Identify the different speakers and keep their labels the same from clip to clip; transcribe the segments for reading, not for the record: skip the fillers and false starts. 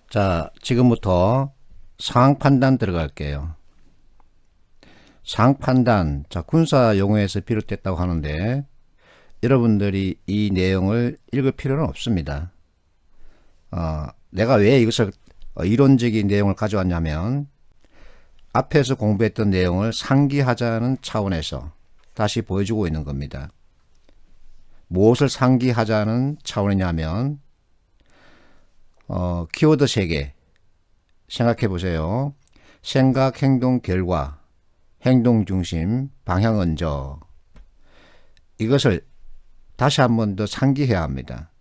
Speaker 1: 자, 지금부터 상황 판단 들어갈게요. 상황 판단, 자, 군사 용어에서 비롯됐다고 하는데 여러분들이 이 내용을 읽을 필요는 없습니다. 내가 왜 이것을 이론적인 내용을 가져왔냐면 앞에서 공부했던 내용을 상기하자는 차원에서 다시 보여주고 있는 겁니다. 무엇을 상기하자는 차원이냐면 키워드 3개 생각해 보세요. 생각, 행동, 결과, 행동 중심, 방향 언저. 이것을 다시 한 번 더 상기해야 합니다.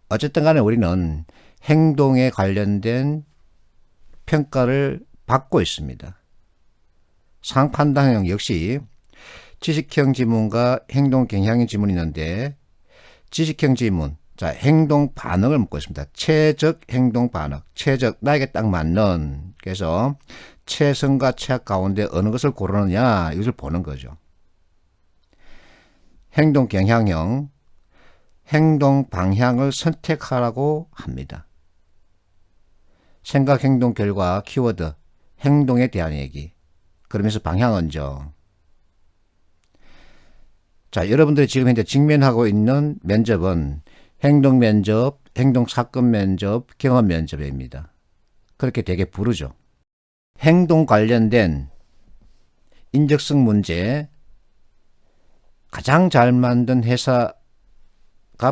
Speaker 1: 어쨌든 간에 우리는 행동에 관련된 평가를 받고 있습니다. 상판단형 역시 지식형 지문과 행동 경향형 지문이 있는데 지식형 지문, 자, 행동 반응을 묻고 있습니다. 최적 행동 반응, 최적, 나에게 딱 맞는. 그래서 최선과 최악 가운데 어느 것을 고르느냐, 이것을 보는 거죠. 행동 경향형, 행동 방향을 선택하라고 합니다. 생각, 행동, 결과, 키워드, 행동에 대한 얘기. 그러면서 방향 언저. 자, 여러분들이 지금 현재 직면하고 있는 면접은 행동 면접, 행동 사건 면접, 경험 면접입니다. 그렇게 되게 부르죠. 행동 관련된 인적성 문제 가장 잘 만든 회사가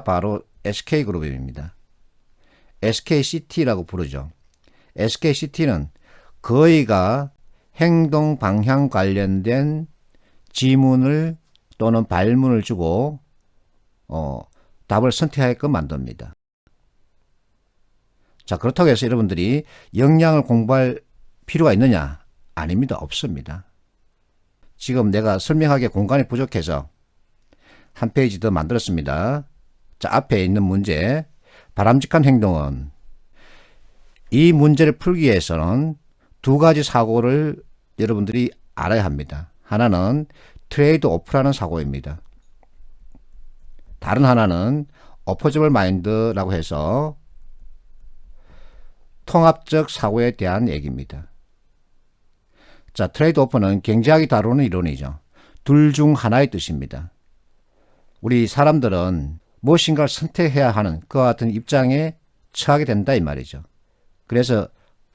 Speaker 1: 바로 SK그룹입니다. SKCT라고 부르죠. SKCT는 거의가 행동 방향 관련된 지문을 또는 발문을 주고 답을 선택하게끔 만듭니다. 자, 그렇다고 해서 여러분들이 역량을 공부할 필요가 있느냐? 아닙니다. 없습니다. 지금 내가 설명하기에 공간이 부족해서 한 페이지 더 만들었습니다. 자, 앞에 있는 문제, 바람직한 행동은, 이 문제를 풀기 위해서는 두 가지 사고를 여러분들이 알아야 합니다. 하나는 트레이드 오프라는 사고입니다. 다른 하나는 어포저블 마인드라고 해서 통합적 사고에 대한 얘기입니다. 자, 트레이드 오프는 경제학이 다루는 이론이죠. 둘 중 하나의 뜻입니다. 우리 사람들은 무엇인가를 선택해야 하는 그와 같은 입장에 처하게 된다 이 말이죠. 그래서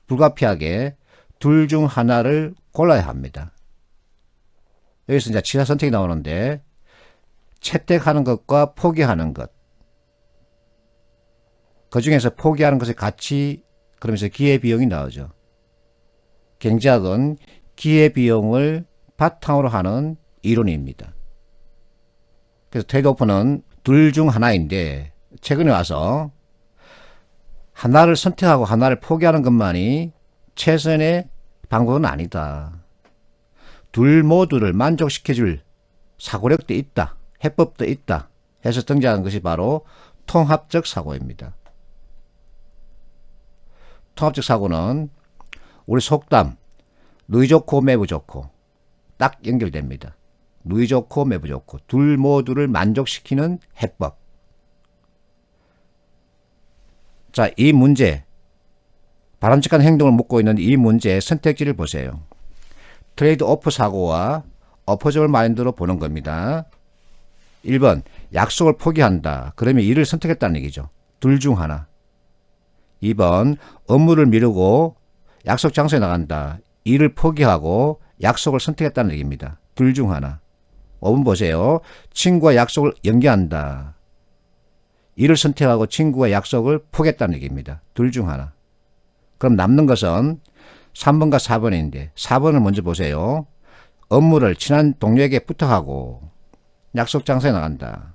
Speaker 1: 불가피하게 둘 중 하나를 골라야 합니다. 여기서 이제 취사 선택이 나오는데 채택하는 것과 포기하는 것. 그 중에서 포기하는 것의 가치, 그러면서 기회비용이 나오죠. 경제학은 기회비용을 바탕으로 하는 이론입니다. 그래서 트레이드오프는 둘 중 하나인데 최근에 와서 하나를 선택하고 하나를 포기하는 것만이 최선의 방법은 아니다. 둘 모두를 만족시켜줄 사고력도 있다. 해법도 있다. 해서 등장한 것이 바로 통합적 사고입니다. 통합적 사고는 우리 속담 누이 좋고 매부 좋고 딱 연결됩니다. 누이 좋고 매부 좋고 둘 모두를 만족시키는 해법. 자, 이 문제, 바람직한 행동을 묻고 있는 이 문제의 선택지를 보세요. 트레이드 오프 사고와 어포저블 마인드로 보는 겁니다. 1번, 약속을 포기한다. 그러면 일을 선택했다는 얘기죠. 둘 중 하나. 2번, 업무를 미루고 약속 장소에 나간다. 일을 포기하고 약속을 선택했다는 얘기입니다. 둘 중 하나. 5번 보세요. 친구와 약속을 연기한다. 일을 선택하고 친구와 약속을 포기했다는 얘기입니다. 둘 중 하나. 그럼 남는 것은 3번과 4번인데 4번을 먼저 보세요. 업무를 친한 동료에게 부탁하고 약속 장소에 나간다.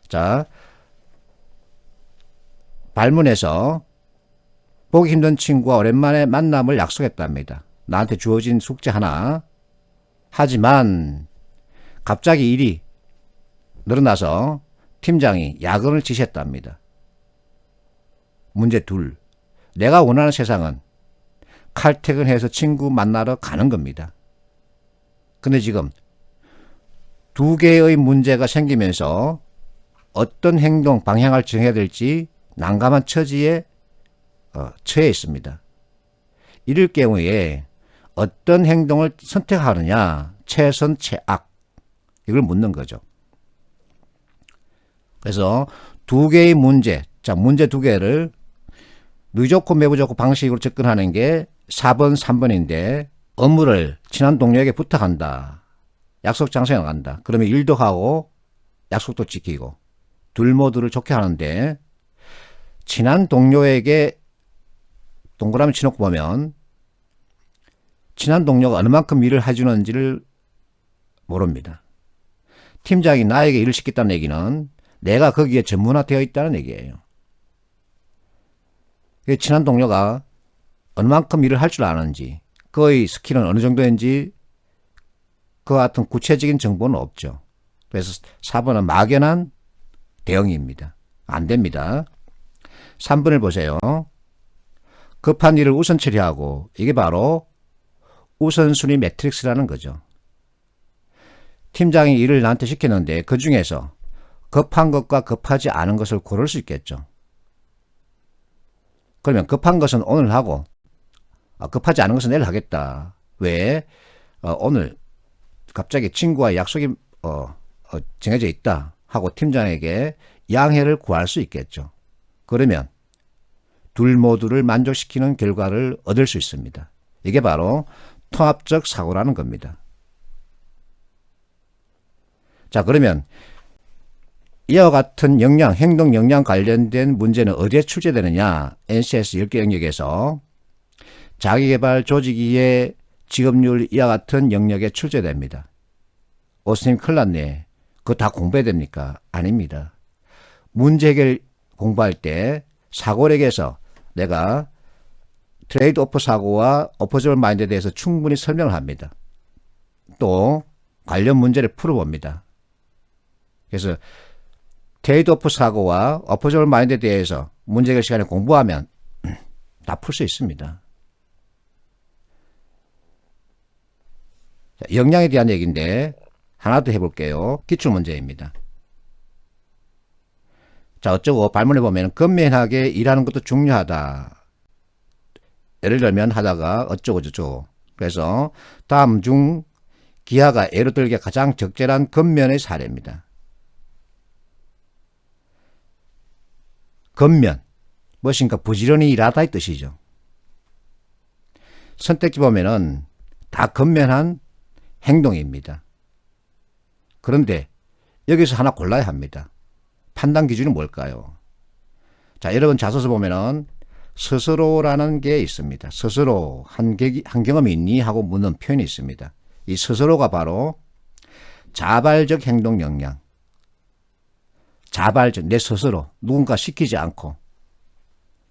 Speaker 1: 자, 발문에서 보기 힘든 친구와 오랜만에 만남을 약속했답니다. 나한테 주어진 숙제 하나. 하지만 갑자기 일이 늘어나서 팀장이 야근을 지시했답니다. 문제 2. 내가 원하는 세상은 칼퇴근해서 친구 만나러 가는 겁니다. 근데 지금 두 개의 문제가 생기면서 어떤 행동 방향을 정해야 될지 난감한 처지에 처해 있습니다. 이럴 경우에 어떤 행동을 선택하느냐, 최선, 최악, 이걸 묻는 거죠. 그래서 두 개의 문제, 자, 문제 두 개를 누이 좋고 매부 좋고 방식으로 접근하는 게 4번, 3번인데, 업무를 친한 동료에게 부탁한다. 약속 장소에 나간다. 그러면 일도 하고 약속도 지키고 둘 모두를 좋게 하는데, 친한 동료에게 동그라미 치놓고 보면 친한 동료가 어느 만큼 일을 해주는지를 모릅니다. 팀장이 나에게 일을 시켰다는 얘기는 내가 거기에 전문화되어 있다는 얘기예요. 친한 동료가 어느 만큼 일을 할 줄 아는지, 그의 스킬은 어느 정도인지 그와 같은 구체적인 정보는 없죠. 그래서 4번은 막연한 대응입니다. 안 됩니다. 3번을 보세요. 급한 일을 우선 처리하고, 이게 바로 우선순위 매트릭스라는 거죠. 팀장이 일을 나한테 시켰는데 그 중에서 급한 것과 급하지 않은 것을 고를 수 있겠죠. 그러면 급한 것은 오늘 하고 급하지 않은 것은 내일 하겠다. 왜? 오늘 갑자기 친구와 약속이 정해져 있다 하고 팀장에게 양해를 구할 수 있겠죠. 그러면 둘 모두를 만족시키는 결과를 얻을 수 있습니다. 이게 바로 통합적 사고라는 겁니다. 자, 그러면 이와 같은 역량, 행동 역량 관련된 문제는 어디에 출제되느냐? NCS 10개 영역에서 자기개발, 조직이해, 직업윤리 이와 같은 영역에 출제됩니다. 선생님 큰일 났네. 그거 다 공부해야 됩니까? 아닙니다. 문제 해결 공부할 때 사고력에서 내가 트레이드 오프 사고와 어퍼저블 마인드에 대해서 충분히 설명을 합니다. 또 관련 문제를 풀어봅니다. 그래서 트레이드 오프 사고와 어퍼저블 마인드에 대해서 문제 해결 시간에 공부하면 다 풀 수 있습니다. 자, 역량에 대한 얘기인데 하나 더 해볼게요. 기출문제입니다. 자, 어쩌고 발문에 보면 건면하게 일하는 것도 중요하다. 예를 들면 하다가 어쩌고 저쩌고. 그래서 다음 중 기하가 예로 들기에 가장 적절한 건면의 사례입니다. 건면, 무엇인가 부지런히 일하다 이 뜻이죠. 선택지 보면은 다 건면한 행동입니다. 그런데 여기서 하나 골라야 합니다. 판단 기준이 뭘까요? 자, 여러분 자소서 보면은 스스로라는 게 있습니다. 스스로 한 경험이 있니? 하고 묻는 표현이 있습니다. 이 스스로가 바로 자발적 행동 역량. 자발적, 내 스스로 누군가 시키지 않고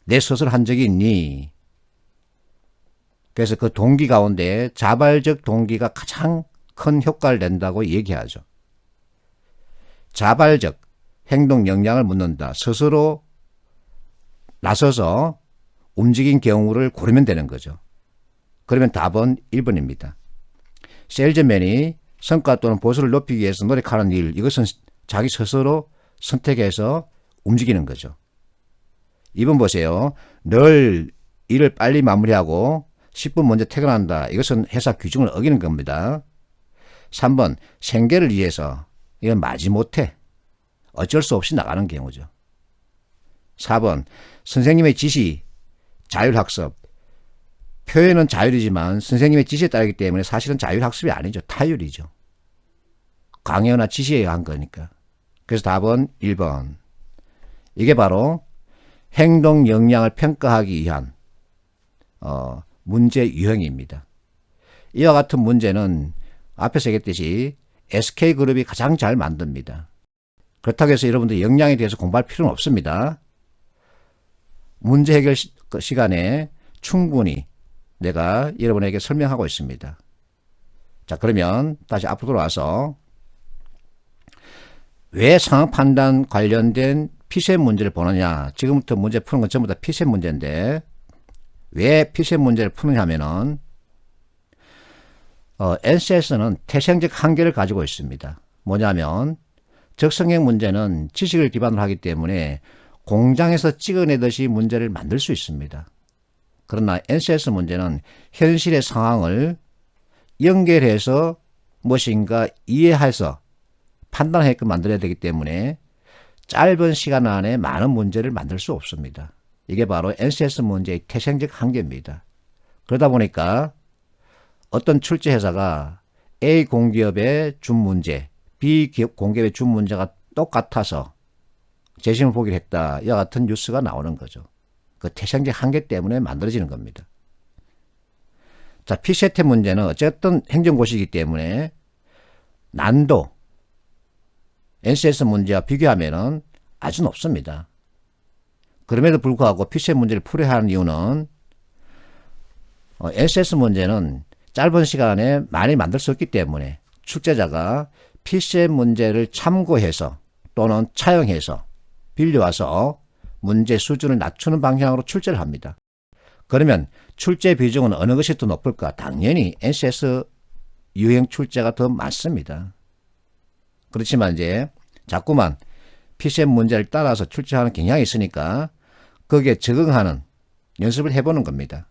Speaker 1: 내 스스로 한 적이 있니? 그래서 그 동기 가운데 자발적 동기가 가장 큰 효과를 낸다고 얘기하죠. 자발적 행동 역량을 묻는다. 스스로 나서서 움직인 경우를 고르면 되는 거죠. 그러면 답은 1번입니다. 세일즈맨이 성과 또는 보수를 높이기 위해서 노력하는 일, 이것은 자기 스스로 선택해서 움직이는 거죠. 2번 보세요. 늘 일을 빨리 마무리하고 10분 먼저 퇴근한다. 이것은 회사 규정을 어기는 겁니다. 3번 생계를 위해서 이건 마지못해 어쩔 수 없이 나가는 경우죠. 4번 선생님의 지시, 자율학습. 표현은 자율이지만 선생님의 지시에 따르기 때문에 사실은 자율학습이 아니죠. 타율이죠. 강요나 지시에 의한 거니까. 그래서 답은 1번. 이게 바로 행동 역량을 평가하기 위한 문제 유형입니다. 이와 같은 문제는 앞에서 얘기했듯이 SK그룹이 가장 잘 만듭니다. 그렇다고 해서 여러분들 역량에 대해서 공부할 필요는 없습니다. 문제 해결 시간에 충분히 내가 여러분에게 설명하고 있습니다. 자, 그러면 다시 앞으로 돌아와서 왜 상황 판단 관련된 피셋 문제를 보느냐. 지금부터 문제 푸는 건 전부 다 피셋 문제인데 왜 피셋 문제를 푸느냐 하면은 NCS는 태생적 한계를 가지고 있습니다. 뭐냐면 적성형 문제는 지식을 기반으로 하기 때문에 공장에서 찍어내듯이 문제를 만들 수 있습니다. 그러나 NCS 문제는 현실의 상황을 연결해서 무엇인가 이해해서 판단하게끔 만들어야 되기 때문에 짧은 시간 안에 많은 문제를 만들 수 없습니다. 이게 바로 NCS 문제의 태생적 한계입니다. 그러다 보니까 어떤 출제 회사가 A 공기업의 준 문제, B 공기업의 준 문제가 똑같아서 재심을 보기로 했다. 이와 같은 뉴스가 나오는 거죠. 그 태생적 한계 때문에 만들어지는 겁니다. 자, 피셋 문제는 어쨌든 행정고시이기 때문에 난도 NCS 문제와 비교하면 아주 높습니다. 그럼에도 불구하고 피셋 문제를 풀어야 하는 이유는 NCS 문제는 짧은 시간에 많이 만들 수 없기 때문에 출제자가 피셋 문제를 참고해서 또는 차용해서 빌려와서 문제 수준을 낮추는 방향으로 출제를 합니다. 그러면 출제 비중은 어느 것이 더 높을까? 당연히 NCS 유형 출제가 더 많습니다. 그렇지만 이제 자꾸만 피셋 문제를 따라서 출제하는 경향이 있으니까 거기에 적응하는 연습을 해보는 겁니다.